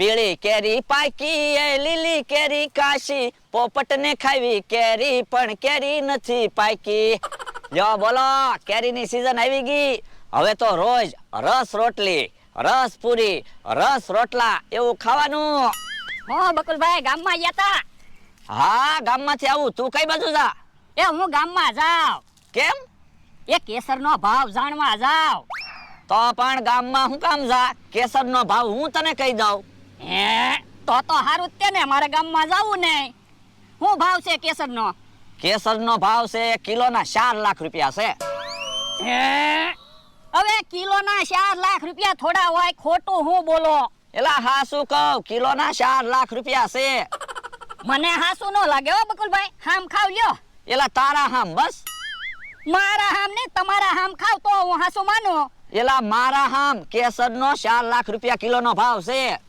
પીળી કેરી પાકી એ લીલી કેરી કાશી પોપટને ખાવી કેરી પણ કેરી નથી પાકી. લ્યો બોલો, કેરીની સીઝન આવી ગઈ. હવે તો રોજ રસ રોટલી, રસ પૂરી, રસ રોટલા એવું ખાવાનું. હો બકુલભાઈ, ગામમાં ગયા તા? હા, ગામમાંથી આવું. તું કઈ બાજુ જા? એ હું ગામમાં જાઉં. કેમ? એ કેસરનો ભાવ જાણવા જાઉં. તો પણ ગામમાં હું કામ જા? કેસરનો ભાવ હું તને કહી દઉં. તો હારું જ તે ને, મારે ગામમાં જાવું ને. શું ભાવ છે કેસરનો? કેસરનો ભાવ છે કિલોના 4 લાખ રૂપિયા છે. હવે કિલોના 4 લાખ રૂપિયા થોડા હોય, ખોટું હું બોલો? એલા હા શું કહું, કિલોના 4 લાખ રૂપિયા છે. મને હાસુ ન લાગે હો બકુલભાઈ, હામ ખાવ લ્યો. એલા તારા હામ બસ. મારા હામ ને તમારા હામ ખાવ તો હું હાસુ માનું. એલા મારા હામ કેસરનો 4 લાખ રૂપિયા કિલોનો ભાવ છે.